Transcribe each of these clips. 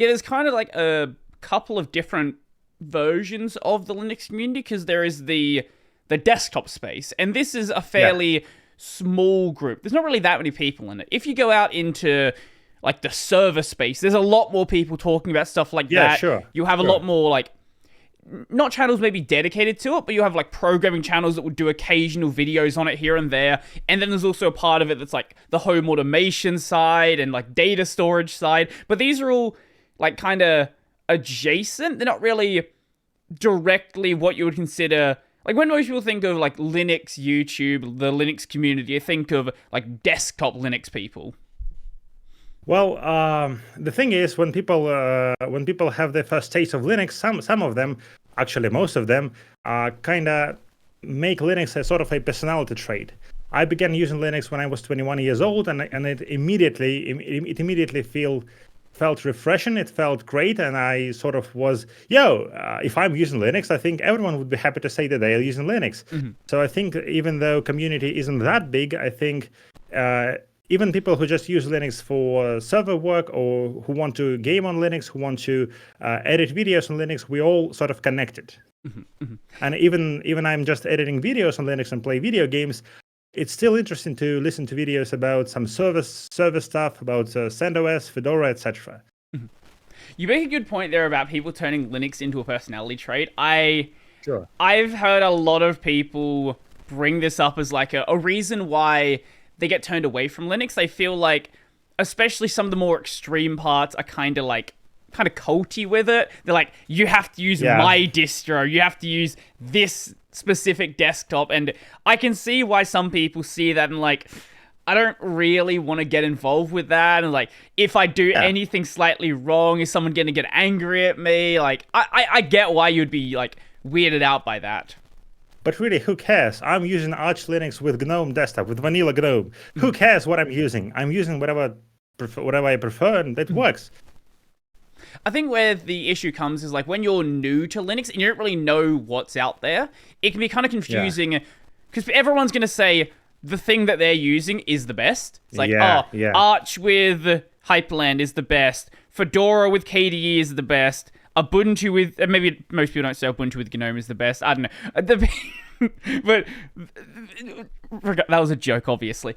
Yeah, there's kind of like a couple of different versions of the Linux community because there is the desktop space, and this is a Yeah, fairly small group. There's not really that many people in it. If you go out into like the server space, there's a lot more people talking about stuff like yeah, that. sure, You have a lot sure. more like not channels maybe dedicated to it, but you have like programming channels that would do occasional videos on it here and there. And then there's also a part of it that's like the home automation side and like data storage side. But these are all like kind of adjacent. They're not really directly what you would consider. Like when most people think of like Linux YouTube, the Linux community, you think of like desktop Linux people. Well, the thing is, when people have their first taste of Linux, some of them, actually most of them, kind of make Linux a sort of a personality trait. I began using Linux when I was 21 years old, and it immediately felt refreshing. It felt great, and I sort of was, if I'm using Linux, I think everyone would be happy to say that they are using Linux. Mhm. So I think even though community isn't that big, I think even people who just use Linux for server work or who want to game on Linux, who want to edit videos on Linux, we all sort of connected. Mhm. Mhm. And even I'm just editing videos on Linux and play video games. It's still interesting to listen to videos about some server stuff, about CentOS, Fedora, etc. You make a good point there about people turning Linux into a personality trait. Sure. I've heard a lot of people bring this up as like a reason why they get turned away from Linux. They feel like, especially some of the more extreme parts, are kind of culty with it. They're like, you have to use Yeah. my distro, you have to use this specific desktop, and I can see why some people see that and like, I don't really want to get involved with that, and like, if I do Yeah. anything slightly wrong, is someone gonna get angry at me? Like, I get why you'd be like weirded out by that. But really, who cares? I'm using Arch Linux with GNOME desktop, with vanilla GNOME. Who cares what I'm using? I'm using whatever I prefer, and it works. I think where the issue comes is like when you're new to Linux and you don't really know what's out there, it can be kind of confusing because everyone's going to say the thing that they're using is the best. It's like, Yeah, oh, yeah. Arch with Hyperland is the best. Fedora with KDE is the best. Ubuntu with, maybe most people don't say Ubuntu with GNOME is the best. I don't know. But that was a joke, obviously.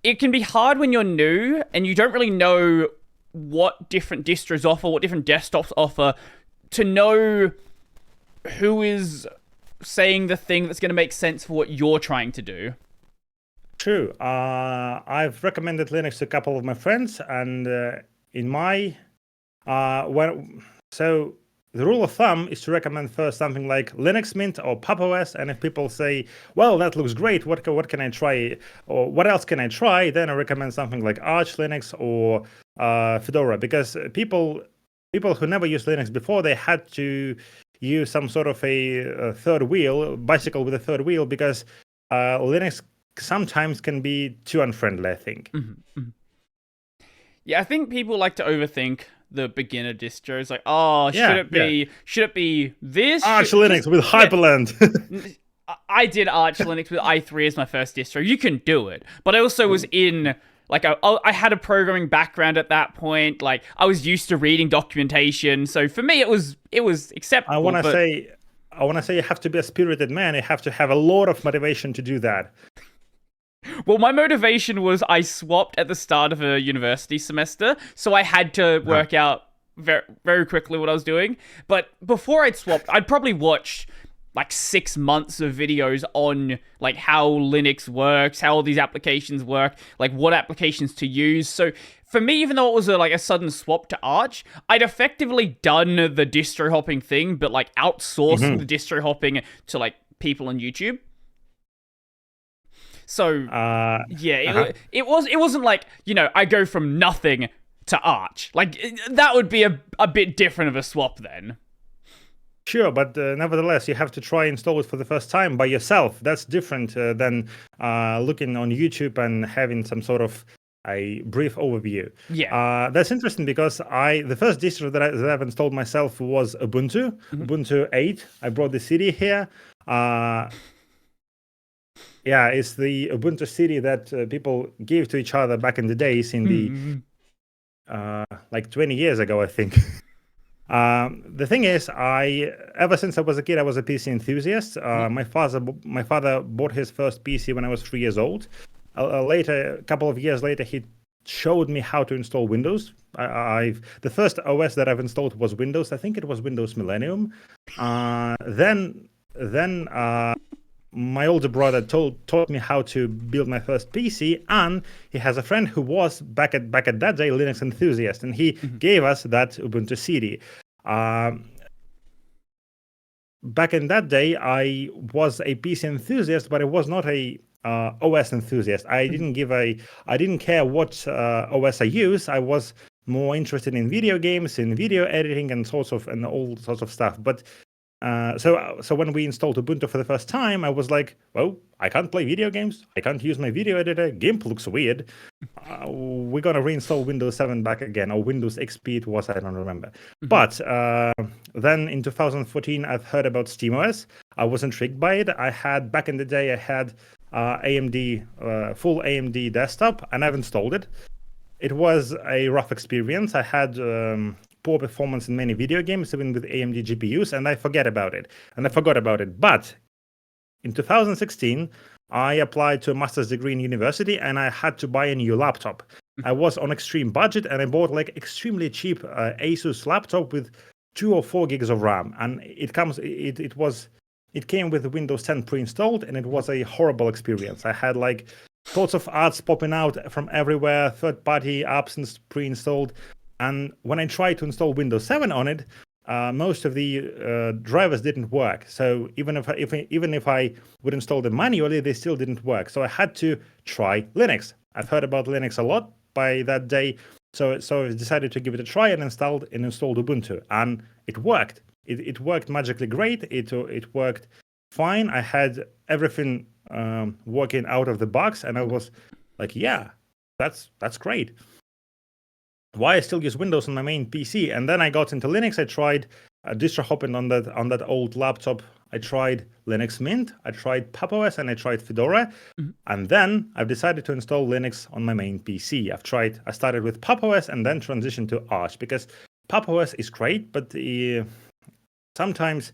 It can be hard when you're new and you don't really know what different distros offer, what different desktops offer, to know who is saying the thing that's going to make sense for what you're trying to do. True. I've recommended Linux to a couple of my friends, and in my so the rule of thumb is to recommend first something like Linux Mint or Pop! OS, and if people say, "Well, that looks great. What can I try? Or what else can I try?" Then I recommend something like Arch Linux or Fedora, because people who never used Linux before, they had to use some sort of a third wheel, bicycle with a third wheel, because Linux sometimes can be too unfriendly, I think. Mm-hmm. Yeah, I think people like to overthink the beginner distros. Like, oh, should it be this? Arch Linux with Hyperland. I did Arch Linux with i3 as my first distro. You can do it, but I also was in like I had a programming background at that point. Like I was used to reading documentation, so for me it was acceptable. I want to say you have to be a spirited man. You have to have a lot of motivation to do that. Well, my motivation was I swapped at the start of a university semester, so I had to work out very, very quickly what I was doing. But before I'd swapped, I'd probably watched like 6 months of videos on like how Linux works, how all these applications work, like what applications to use. So for me, even though it was a sudden swap to Arch, I'd effectively done the distro hopping thing, but like outsourcing the distro hopping to like people on YouTube. So it wasn't like, I go from nothing to Arch. Like that would be a bit different of a swap then. Sure, but nevertheless, you have to try install it for the first time by yourself. That's different than looking on YouTube and having some sort of a brief overview. Yeah. That's interesting because the first distro that I've installed myself was Ubuntu, Ubuntu 8. I brought the CD here. Yeah, it's the Ubuntu CD that people gave to each other back in the days in the like 20 years ago, I think. The thing is, ever since I was a kid, I was a PC enthusiast. My father bought his first PC when I was 3 years old. A couple of years later, he showed me how to install Windows. The first OS that I've installed was Windows. I think it was Windows Millennium. Then my older brother taught me how to build my first PC, and he has a friend who was back at that day Linux enthusiast, and he gave us that Ubuntu CD. Back in that day, I was a PC enthusiast, but I was not a OS enthusiast. I didn't care what OS I use. I was more interested in video games, in video editing, and all sorts of stuff. But so when we installed Ubuntu for the first time, I was like, well, I can't play video games. I can't use my video editor. GIMP looks weird. We're going to reinstall Windows 7 back again, or Windows XP it was, I don't remember. But then in 2014, I've heard about SteamOS. I was intrigued by it. Back in the day, I had full AMD desktop, and I've installed it. It was a rough experience. I had poor performance in many video games, even with AMD GPUs, and I forgot about it. But in 2016, I applied to a master's degree in university, and I had to buy a new laptop. I was on extreme budget, and I bought like extremely cheap Asus laptop with 2 or 4 gigs of RAM, and it came with Windows 10 pre-installed, and it was a horrible experience. I had like lots of ads popping out from everywhere, third-party apps pre-installed. And when I tried to install Windows 7 on it, most of the drivers didn't work. So even if I would install them manually, they still didn't work. So I had to try Linux. I've heard about Linux a lot by that day, so I decided to give it a try and installed Ubuntu, and it worked. It worked magically great. It worked fine. I had everything working out of the box, and I was like, yeah, that's great. Why I still use Windows on my main PC? And then I got into Linux. I tried distro hopping on that old laptop. I tried Linux Mint, I tried PopOS, and I tried Fedora. And then I've decided to install Linux on my main PC. I started with PopOS and then transitioned to Arch, because PopOS is great, but sometimes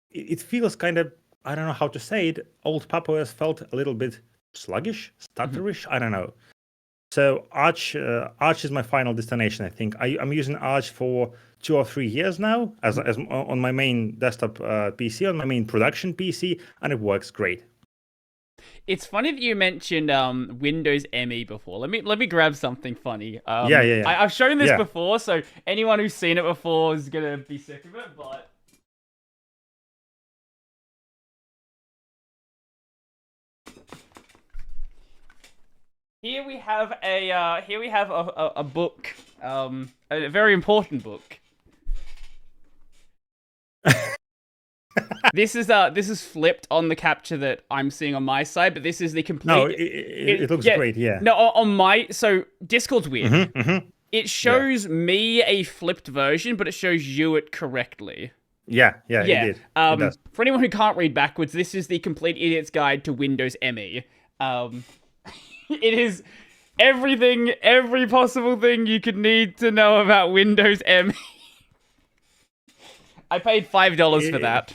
it feels kind of, I don't know how to say it, old PopOS felt a little bit sluggish, stutterish, I don't know. So Arch is my final destination, I think. I'm using Arch for 2 or 3 years now as on my main desktop PC, on my main production PC, and it works great. It's funny that you mentioned Windows ME before. Let me grab something funny. Yeah. I've shown this before, so anyone who's seen it before is gonna be sick of it, but here we have a book, a very important book. This is flipped on the capture that I'm seeing on my side, but this is the complete. No, it looks great. Yeah. No, so Discord's weird. It shows me a flipped version, but it shows you it correctly. Yeah. It did. It does. For anyone who can't read backwards, this is the complete idiot's guide to Windows ME. It is everything, every possible thing you could need to know about Windows ME. I paid $5 for that.